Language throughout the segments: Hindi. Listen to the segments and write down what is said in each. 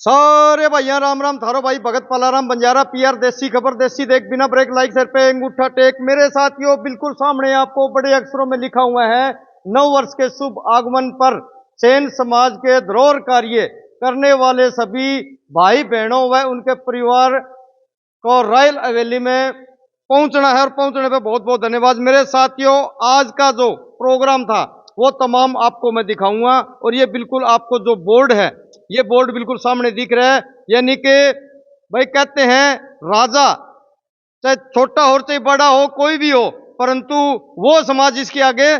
सारे भैया राम राम। थारो भाई भगत पलाराम बंजारा पीआर देसी खबर देसी देख बिना ब्रेक लाइक सर पे अंगूठा टेक। मेरे साथियों बिल्कुल सामने आपको बड़े अक्षरों में लिखा हुआ है, नव वर्ष के शुभ आगमन पर सेन समाज के धरोहर कार्य करने वाले सभी भाई बहनों व उनके परिवार को रॉयल हवेली में पहुंचना है और पहुंचने पे बहुत बहुत धन्यवाद। मेरे साथियों आज का जो प्रोग्राम था वो तमाम आपको मैं दिखाऊंगा और ये बिल्कुल आपको जो बोर्ड है, ये बोर्ड बिल्कुल सामने दिख रहा है। यानी कि भाई कहते हैं राजा चाहे छोटा हो चाहे बड़ा हो कोई भी हो, परंतु वो समाज इसके आगे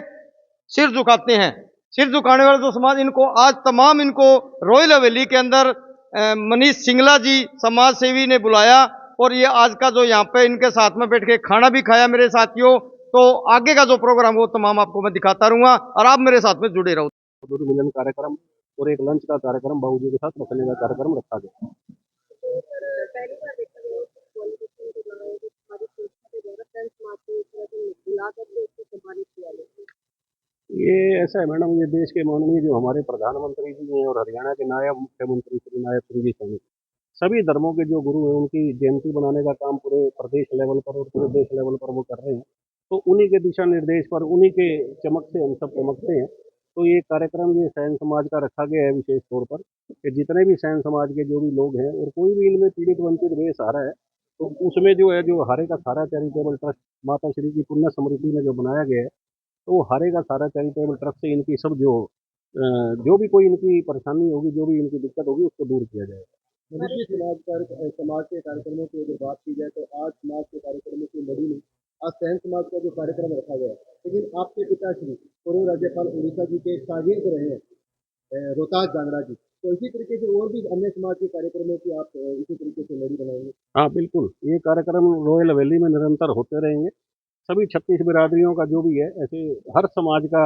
सिर झुकाते हैं। सिर झुकाने वाला जो समाज, इनको आज तमाम इनको रॉयल हवेली के अंदर मनीष सिंगला जी समाज सेवी ने बुलाया और ये आज का जो यहाँ पे इनके साथ में बैठ के खाना भी खाया। मेरे साथियों तो आगे का जो प्रोग्राम वो तमाम आपको मैं दिखाता रहूंगा और आप मेरे साथ में जुड़े रहो। दूध मिलन कार्यक्रम और एक लंच का कार्यक्रम बाबूजी के साथ रखने का कार्यक्रम रखा गया। ये ऐसा है मैडम, ये देश के माननीय जो हमारे प्रधानमंत्री जी हैं और हरियाणा के नायब मुख्यमंत्री श्री नायब सिंह जी सैनी, सभी धर्मों के जो गुरु हैं उनकी जयंती बनाने का काम पूरे प्रदेश लेवल पर और पूरे देश लेवल पर वो कर रहे हैं। तो उन्हीं के दिशा निर्देश पर, उन्हीं के चमक से हम सब चमकते हैं। तो ये कार्यक्रम ये सैन समाज का रखा गया है विशेष तौर पर कि जितने भी सैन समाज के जो भी लोग हैं और कोई भी इनमें पीड़ित वंचित बेसहारा है, तो उसमें जो है जो हारे का सारा चैरिटेबल ट्रस्ट माता श्री की पुण्य स्मृति में जो बनाया गया है, तो वो हारे का सारा चैरिटेबल ट्रस्ट से इनकी सब जो भी कोई इनकी परेशानी होगी, जो भी इनकी दिक्कत होगी, उसको दूर किया जाएगा। मनुष्य समाज के कार्यक्रमों की अगर बात की जाए तो आज समाज के कार्यक्रमों की लड़ी में आज सैन समाज का जो कार्यक्रम रखा गया है, लेकिन आपके पिताश्री पूर्व राज्यपाल उड़ीसा जी के शागिर्द रहे हैं रोहतास जांगड़ा जी, तो इसी तरीके से और भी अन्य समाज के कार्यक्रमों की आप इसी तरीके से लड़ी बनाएंगे? हाँ बिल्कुल, ये कार्यक्रम रॉयल हवेली में निरंतर होते रहेंगे। सभी 36 बिरादरियों का जो भी है, ऐसे हर समाज का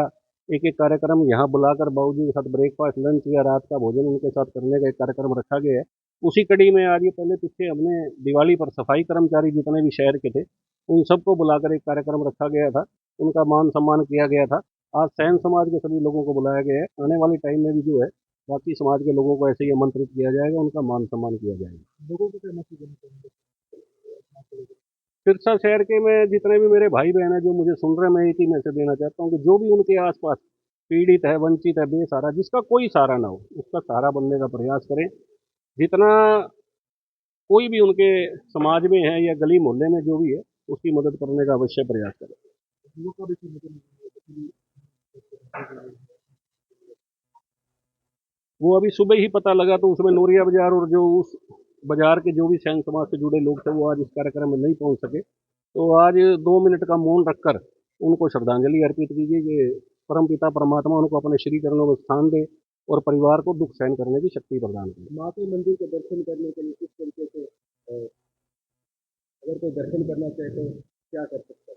एक एक कार्यक्रम यहाँ बुलाकर बाबूजी के साथ ब्रेकफास्ट लंच या रात का भोजन उनके साथ करने का एक कार्यक्रम रखा गया है। उसी कड़ी में आज ये पहले पीछे हमने दिवाली पर सफाई कर्मचारी जितने भी शहर के थे उन सबको बुलाकर एक कार्यक्रम रखा गया था, उनका मान सम्मान किया गया था। आज सैन समाज के सभी लोगों को बुलाया गया है। आने वाले टाइम में भी जो है बाकी समाज के लोगों को ऐसे ही आमंत्रित किया जाएगा, उनका मान सम्मान किया जाएगा। लोगों को क्या मैसेज देना चाहेंगे? सिरसा शहर के मैं जितने भी मेरे भाई बहन हैं जो मुझे सुन रहे हैं, मैं एक ही मैसेज देना चाहता हूँ कि जो भी उनके आसपास पीड़ित है, वंचित है, बेसहारा, जिसका कोई सहारा ना हो, उसका सहारा बनने का प्रयास करें। जितना कोई भी उनके समाज में है या गली मोहल्ले में जो भी है, उसकी मदद करने का अवश्य प्रयास करें। वो अभी सुबह ही पता लगा, तो उसमें नूरिया बाजार और जो उस बाजार के जो भी सैन समाज से जुड़े लोग थे वो आज इस कार्यक्रम में नहीं पहुंच सके। तो आज 2 मिनट का मौन रखकर उनको श्रद्धांजलि अर्पित कीजिए कि परमपिता परमात्मा उनको अपने श्री चरणों में स्थान दे और परिवार को दुख सहन करने की शक्ति प्रदान करे। माँ के मंदिर के दर्शन करने के लिए किस तरीके से अगर कोई दर्शन करना चाहे तो क्या कर सकता है?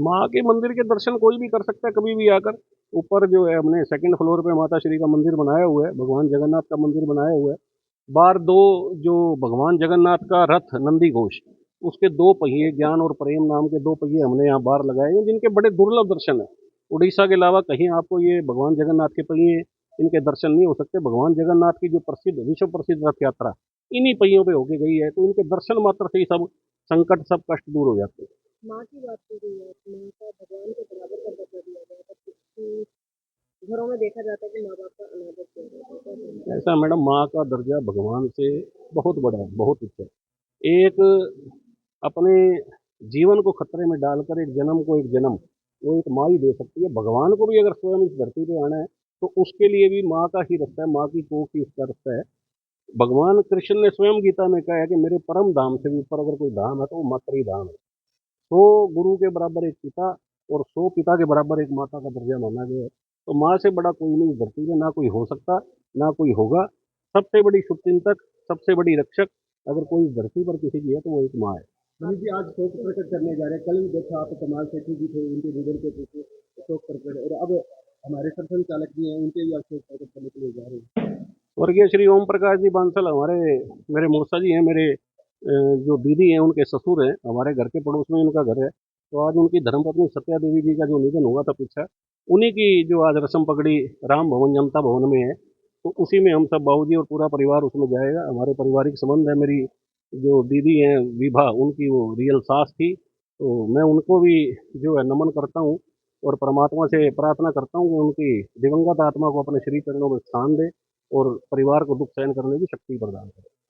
माँ के मंदिर के दर्शन कोई भी कर सकता है, कभी भी आकर। ऊपर जो है हमने सेकंड फ्लोर पे माता श्री का मंदिर बनाया हुआ है, भगवान जगन्नाथ का मंदिर बनाया हुआ है। बाहर दो जो भगवान जगन्नाथ का रथ नंदी घोष, उसके 2 पहिए ज्ञान और प्रेम नाम के 2 पहिए हमने यहाँ बाहर लगाए हैं, जिनके बड़े दुर्लभ दर्शन है। उड़ीसा के अलावा कहीं आपको ये भगवान जगन्नाथ के पहिए इनके दर्शन नहीं हो सकते। भगवान जगन्नाथ की जो प्रसिद्ध विश्व प्रसिद्ध रथ यात्रा इन्हीं पहियों पे होके गई है, तो इनके दर्शन मात्र से ही सब संकट सब कष्ट दूर हो जाते हैं। माँ की बात की गई है, माँ का भगवान के बराबर का दर्जा दिया गया है, तो घरों में देखा जाता है कि माँ बाप का अनादर किया जाता है। ऐसा मैडम, माँ का दर्जा भगवान से बहुत बड़ा है, बहुत उच्च है। एक अपने जीवन को खतरे में डालकर एक जन्म को एक जन्म वो एक माँ ही दे सकती है। भगवान को भी अगर स्वयं इस धरती पे आना है तो उसके लिए भी माँ का ही रास्ता है, माँ की कोख ही इसका रास्ता है। भगवान कृष्ण ने स्वयं गीता में कहा है कि मेरे परम धाम से भी ऊपर अगर कोई धाम है तो वो मातृ ही धाम है। 100 गुरु के बराबर एक पिता और 100 पिता के बराबर एक माता का दर्जा माना गया है। तो माँ से बड़ा कोई नहीं धरती में, ना कोई हो सकता, ना कोई होगा। सबसे बड़ी शुभचिंतक, सबसे बड़ी रक्षक अगर कोई धरती पर किसी की है तो वो एक माँ है। मनीष जी आज शोक प्रकट करने जा रहे हैं, कल भी देखा आप कमाल सेठी जी थे, उनके निधन के पीछे शोक प्रकट, और अब हमारे सरसंघ चालक जी हैं उनके भी आज शोक प्रकट करने के लिए जा रहे हैं। स्वर्गीय श्री ओम प्रकाश जी बांसल हमारे मेरे मौसा जी हैं, मेरे जो दीदी हैं उनके ससुर हैं, हमारे घर के पड़ोस में उनका घर है। तो आज उनकी धर्मपत्नी सत्या देवी जी का जो निधन हुआ था पीछे, उन्हीं की जो आज रस्म पकड़ी राम भवन जनता भवन में है। तो उसी में हम सब बाबूजी और पूरा परिवार उसमें जाएगा। हमारे पारिवारिक संबंध है, मेरी जो दीदी हैं विभा, उनकी वो रियल सास थी, तो मैं उनको भी जो है नमन करता हूँ और परमात्मा से प्रार्थना करता हूँ कि उनकी दिवंगत आत्मा को अपने श्री चरणों में स्थान दे और परिवार को दुख सहन करने की शक्ति प्रदान करे।